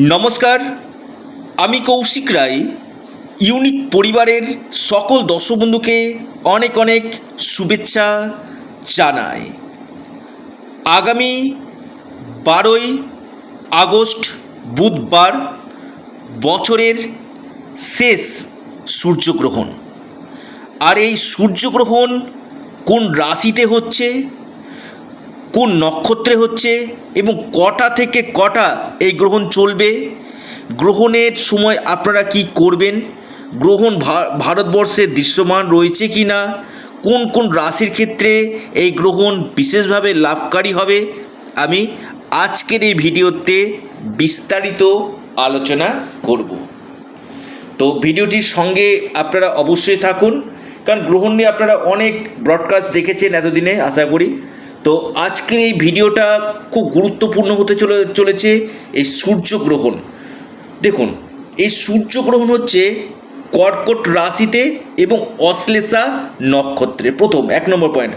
নমস্কার, আমি কৌশিক রায়। ইউনিক পরিবারের সকল দর্শক বন্ধুকে অনেক অনেক শুভেচ্ছা জানাই। আগামী 12ই আগস্ট বুধবার বছরের শেষ সূর্যগ্রহণ। আর এই সূর্যগ্রহণ কোন রাশিতে হচ্ছে, কোন নক্ষত্রে হচ্ছে এবং কটা থেকে কটা এই গ্রহণ চলবে, গ্রহণের সময় আপনারা কি করবেন, গ্রহণ ভারতবর্ষে দৃশ্যমান রয়েছে কি না, কোন কোন রাশির ক্ষেত্রে এই গ্রহণ বিশেষভাবে লাভকারী হবে, আমি আজকের এই ভিডিওতে বিস্তারিত আলোচনা করব। তো ভিডিওটির সঙ্গে আপনারা অবশ্যই থাকুন, কারণ গ্রহণ নিয়ে আপনারা অনেক ব্রডকাস্ট দেখেছেন এতদিনে আশা করি। তো আজকের এই ভিডিওটা খুব গুরুত্বপূর্ণ হতে চলেছে। এই সূর্যগ্রহণ, দেখুন, এই সূর্যগ্রহণ হচ্ছে কর্কট রাশিতে এবং অশ্লেষা নক্ষত্রে। প্রথম 1 নম্বর পয়েন্ট,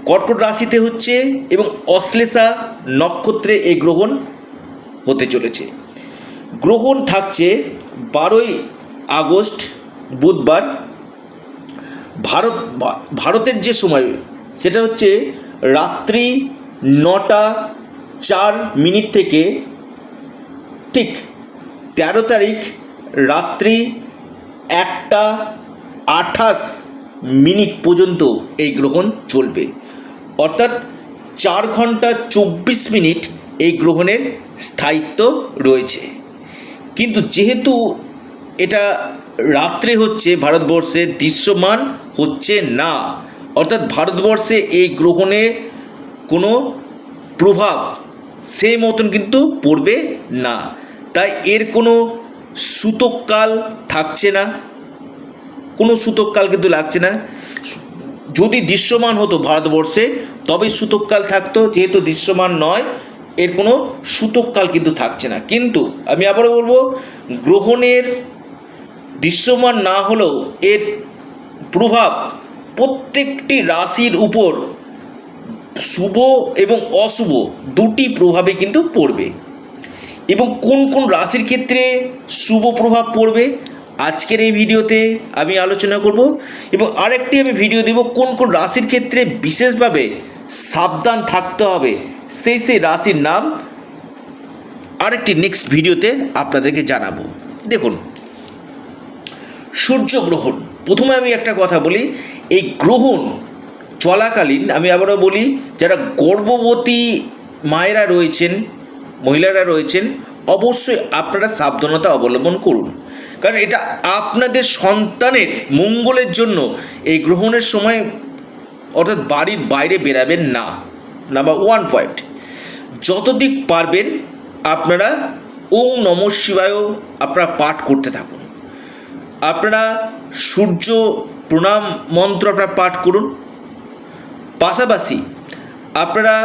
কর্কট রাশিতে হচ্ছে এবং অশ্লেষা নক্ষত্রে এই গ্রহণ হতে চলেছে। গ্রহণ থাকছে 12ই আগস্ট বুধবার। ভারতের যে সময় সেটা হচ্ছে রাত্রি 9টা 4 মিনিট থেকে ঠিক 13 তারিখ রাত্রি 1টা 28 মিনিট পর্যন্ত এই গ্রহণ চলবে। অর্থাৎ 4 ঘন্টা 24 মিনিট এই গ্রহণের স্থায়িত্ব রয়েছে। কিন্তু যেহেতু এটা রাত্রে হচ্ছে, ভারতবর্ষে দৃশ্যমান হচ্ছে না, অর্থাৎ ভারতবর্ষে এই গ্রহণে কোনো প্রভাব সেই মতন কিন্তু পড়বে না। তাই এর কোনো সূতককাল থাকছে না, কোনো সূতককাল কিন্তু লাগছে না। যদি দৃশ্যমান হতো ভারতবর্ষে তবে সূতককাল থাকতো, যেহেতু দৃশ্যমান নয় এর কোনো সূতককাল কিন্তু থাকছে না। কিন্তু আমি আবারও বলবো, গ্রহণের দৃশ্যমান না হলেও এর প্রভাব প্রত্যেকটি রাশির উপর শুভ এবং অশুভ দুটি প্রভাবে কিন্তু পড়বে। এবং কোন কোন রাশির ক্ষেত্রে শুভ প্রভাব পড়বে আজকের এই ভিডিওতে আমি আলোচনা করব। এবং আরেকটি আমি ভিডিও দেব কোন কোন রাশির ক্ষেত্রে বিশেষভাবে সাবধান থাকতে হবে, সেই রাশির নাম আরেকটি নেক্সট ভিডিওতে আপনাদেরকে জানাবো। দেখুন, সূর্যগ্রহণ, প্রথমে আমি একটা কথা বলি, এই গ্রহণ চলাকালীন আমি আবারও বলি, যারা গর্ভবতী মায়েরা রয়েছেন, মহিলারা রয়েছেন, অবশ্যই আপনারা সাবধানতা অবলম্বন করুন, কারণ এটা আপনাদের সন্তানের মঙ্গলের জন্য এই গ্রহণের সময় অর্থাৎ বাড়ির বাইরে বেরাবেন না। নাম্বার 1 পয়েন্ট, যতদিক পারবেন আপনারা ওম নমঃ শিবায় আপনারা পাঠ করতে থাকুন। আপনারা সূর্য প্রণাম মন্ত্র আপনারা পাঠ করুন। পাশাপাশি আপনারা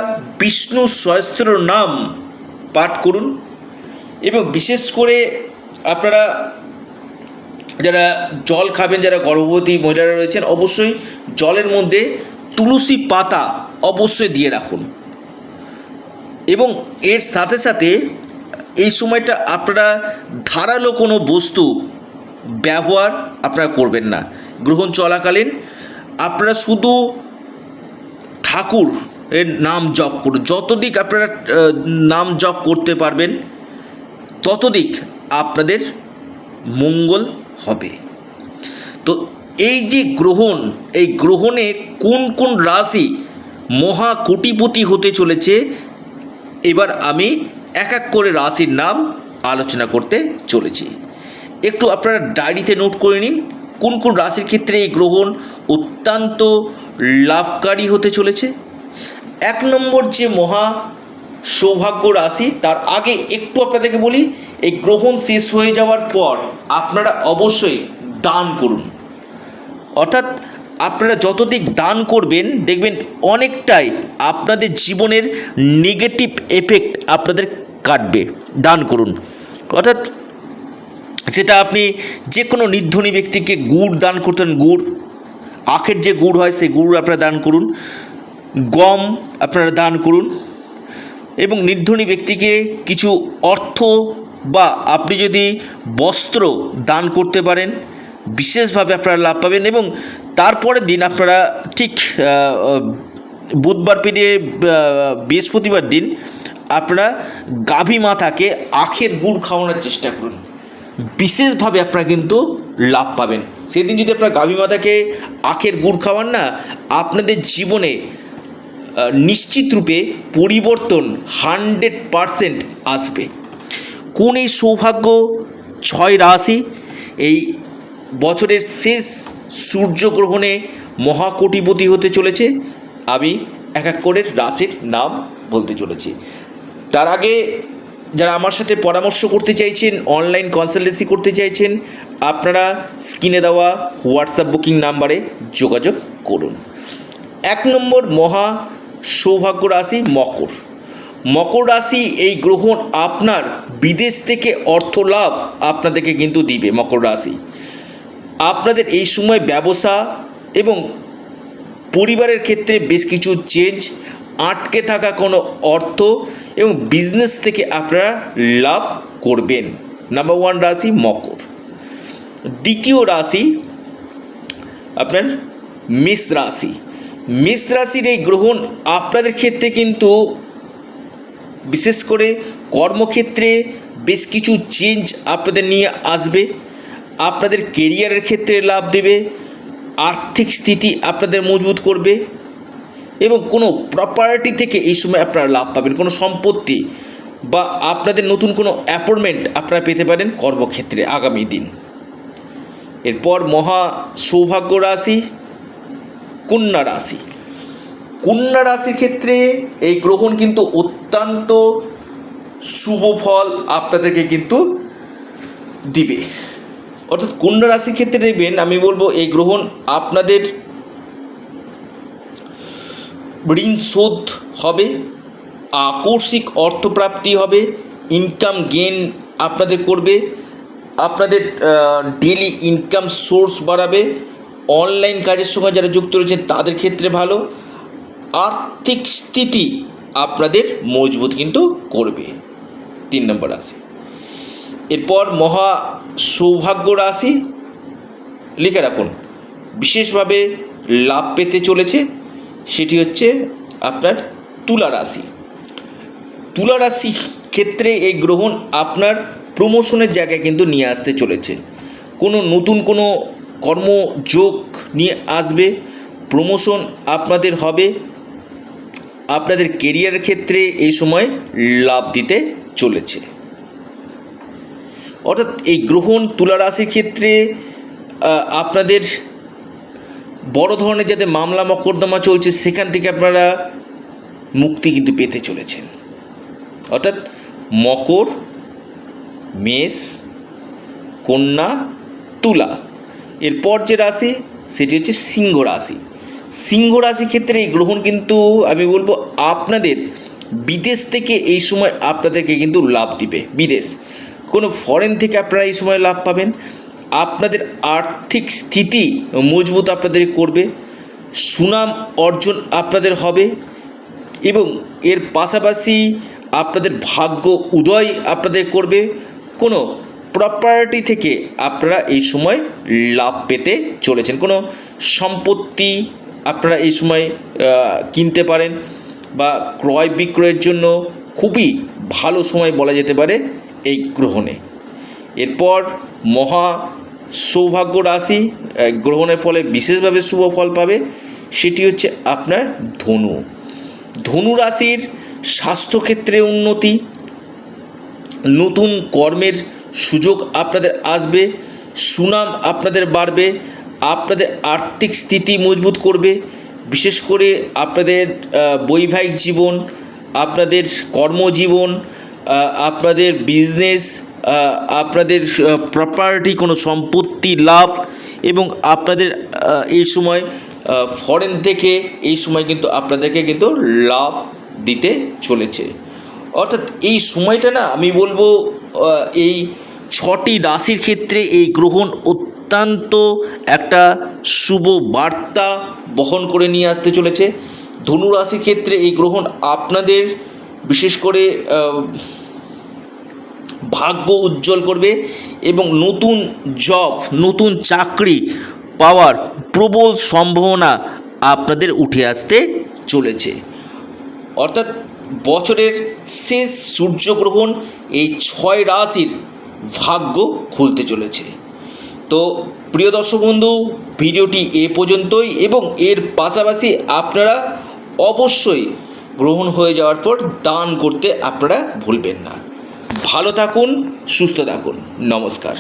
বিষ্ণু সহস্র নাম পাঠ করুন। এবং বিশেষ করে আপনারা যারা জল খাবেন, যারা গর্ভবতী মহিলারা রয়েছেন, অবশ্যই জলের মধ্যে তুলসী পাতা অবশ্যই দিয়ে রাখুন। এবং এর সাথে সাথে এই সময়টা আপনারা ধারালো কোনো বস্তু ব্যবহার আপনারা করবেন না। গ্রহণ চলাকালীন আপনারা শুধু ঠাকুর এর নাম জপ করুন। যতদিক আপনারা নাম জপ করতে পারবেন ততদিক আপনাদের মঙ্গল হবে। তো এই যে গ্রহণ, এই গ্রহণে কোন কোন রাশি মহা কোটিপতি হতে চলেছে, এবার আমি এক এক করে রাশির নাম আলোচনা করতে চলেছি। একটু আপনারা ডায়েরিতে নোট করে নিন কোন কোন রাশির ক্ষেত্রে এই গ্রহণ অত্যন্ত লাভকারী হতে চলেছে। 1 নম্বর যে মহা সৌভাগ্য রাশি, তার আগে একটু আপনাদেরকে বলি, এই গ্রহণ শেষ হয়ে যাওয়ার পর আপনারা অবশ্যই দান করুন। অর্থাৎ আপনারা যতদিক দান করবেন দেখবেন অনেকটাই আপনাদের জীবনের নেগেটিভ এফেক্ট আপনাদের কাটবে। দান করুন, অর্থাৎ সেটা আপনি যে কোনো নির্ধনী ব্যক্তিকে গুড় দান করতেন, গুড়, আখের যে গুড় হয় সেই গুড় আপনারা দান করুন, গম আপনারা দান করুন, এবং নির্ধনী ব্যক্তিকে কিছু অর্থ বা আপনি যদি বস্ত্র দান করতে পারেন, বিশেষভাবে আপনারা লাভ পাবেন। এবং তারপরের দিন আপনারা ঠিক বুধবার পেরিয়ে বৃহস্পতিবার দিন আপনারা গাভী মাতাকে আখের গুড় খাওয়ানোর চেষ্টা করুন, বিশেষভাবে আপনারা কিন্তু লাভ পাবেন। সেদিন যদি আপনারা গাভী মাতাকে আখের গুড় খাওয়ান না, আপনাদের জীবনে নিশ্চিত রূপে পরিবর্তন 100% আসবে। কোন এই সৌভাগ্য 6 রাশি এই বছরের শেষ সূর্যগ্রহণে মহাকোটিপতি হতে চলেছে? আমি এক এক করে রাশির নাম বলতে চলেছি। তার আগে যারা আমার সাথে পরামর্শ করতে চাইছেন, অনলাইন কনসালটেন্সি করতে চাইছেন, আপনারা স্ক্রিনে দেওয়া হোয়াটসঅ্যাপ বুকিং নাম্বারে যোগাযোগ করুন। 1 নম্বর মহা সৌভাগ্য রাশি মকর। মকর রাশি এই গ্রহণ আপনার বিদেশ থেকে অর্থ লাভ আপনাদেরকে কিন্তু দিবে। মকর রাশি আপনাদের এই সময় ব্যবসা এবং পরিবারের ক্ষেত্রে বেশ কিছু চেঞ্জ, আটকে থাকা কোনো অর্থ এবং বিজনেস থেকে আপনারা লাভ করবেন। নাম্বার 1 রাশি মকর। দ্বিতীয় রাশি আপনার মেষ রাশি। মেষ রাশির এই গ্রহণ আপনাদের ক্ষেত্রে কিন্তু বিশেষ করে কর্মক্ষেত্রে বেশ কিছু চেঞ্জ আপনাদের নিয়ে আসবে, আপনাদের কেরিয়ারের ক্ষেত্রে লাভ দেবে, আর্থিক স্থিতি আপনাদের মজবুত করবে এবং কোনো প্রপার্টি থেকে এই সময় আপনারা লাভ পাবেন, কোনো সম্পত্তি বা আপনাদের নতুন কোনো অ্যাপয়েন্টমেন্ট আপনারা পেতে পারেন কর্মক্ষেত্রে আগামী দিন। এরপর মহা সৌভাগ্য রাশি কন্যা রাশি। কন্যা রাশির ক্ষেত্রে এই গ্রহণ কিন্তু অত্যন্ত শুভ ফল আপনাদেরকে কিন্তু দিবে। অর্থাৎ কন্যা রাশির ক্ষেত্রে দেখবেন, আমি বলবো এই গ্রহণ আপনাদের ঋণ শোধ হবে, আকস্মিক অর্থপ্রাপ্তি হবে, ইনকাম গেইন আপনাদের করবে, আপনাদের ডেলি ইনকাম সোর্স বাড়াবে, অনলাইন কাজের সঙ্গে যারা যুক্ত রয়েছেন তাদের ক্ষেত্রে ভালো, আর্থিক স্থিতি আপনাদের মজবুত কিন্তু করবে। 3 নম্বর রাশি। এরপর মহা সৌভাগ্য রাশি লিখে রাখুন, বিশেষভাবে লাভ পেতে চলেছে, সেটি হচ্ছে আপনার তুলা রাশি। তুলা রাশির ক্ষেত্রে এই গ্রহণ আপনার প্রমোশনের জায়গায় কিন্তু নিয়ে আসতে চলেছে। কোনো নতুন কোনো কর্মযোগ নিয়ে আসবে, প্রমোশন আপনাদের হবে, আপনাদের কেরিয়ারের ক্ষেত্রে এই সময় লাভ দিতে চলেছে। অর্থাৎ এই গ্রহণ তুলা রাশির ক্ষেত্রে আপনাদের বড় ধরনের যাদের মামলা মকদ্দমা চলছে সেখান থেকে আপনারা মুক্তি কিন্তু পেতে চলেছেন। অর্থাৎ মকর, মেষ, কন্যা, তুলা। এরপর যে রাশি সেটি হচ্ছে সিংহ রাশি। সিংহ রাশির ক্ষেত্রে এই গ্রহণ কিন্তু আমি বলবো আপনাদের বিদেশ থেকে এই সময় আপনাদেরকে কিন্তু লাভ দিবে। বিদেশ কোনো ফরেন থেকে আপনারা এই সময় লাভ পাবেন, আপনাদের আর্থিক স্থিতি মজবুত আপনাদের করবে, সুনাম অর্জন আপনাদের হবে এবং এর পাশাপাশি আপনাদের ভাগ্য উদয় আপনাদের করবে। কোনো প্রপার্টি থেকে আপনারা এই সময় লাভ পেতে চলেছেন, কোনো সম্পত্তি আপনারা এই সময় কিনতে পারেন বা ক্রয় বিক্রয়ের জন্য খুবই ভালো সময় বলা যেতে পারে এই গ্রহণে। এরপর মহা সৌভাগ্য রাশি গ্রহণের ফলে বিশেষভাবে শুভ ফল পাবে, সেটি হচ্ছে আপনার ধনু। ধনু রাশির স্বাস্থ্যক্ষেত্রে উন্নতি, নতুন কর্মের সুযোগ আপনাদের আসবে, সুনাম আপনাদের বাড়বে, আপনাদের আর্থিক স্থিতি মজবুত করবে, বিশেষ করে আপনাদের বৈবাহিক জীবন, আপনাদের কর্মজীবন, আপনাদের বিজনেস, আপনাদের প্রপার্টি কোনো সম্পত্তি লাভ এবং আপনাদের এই সময় ফরেন থেকে এই সময় কিন্তু আপনাদেরকে কিন্তু লাভ দিতে চলেছে। অর্থাৎ এই সময়টা না আমি বলবো এই 6টি রাশির ক্ষেত্রে এই গ্রহণ অত্যন্ত একটা শুভ বার্তা বহন করে নিয়ে আসতে চলেছে। ধনু রাশির ক্ষেত্রে এই গ্রহণ আপনাদের বিশেষ করে ভাগ্য উজ্জ্বল করবে এবং নতুন জব, নতুন চাকরি পাওয়ার প্রবল সম্ভাবনা আপনাদের উঠে আসতে চলেছে। অর্থাৎ বছরের শেষ সূর্যগ্রহণ এই 6 রাশির ভাগ্য খুলতে চলেছে। তো প্রিয় দর্শক বন্ধু, ভিডিওটি এ পর্যন্তই এবং এর পাশাপাশি আপনারা অবশ্যই গ্রহণ হয়ে যাওয়ার পর দান করতে আপনারা ভুলবেন না। ভালো থাকুন, সুস্থ থাকুন, নমস্কার।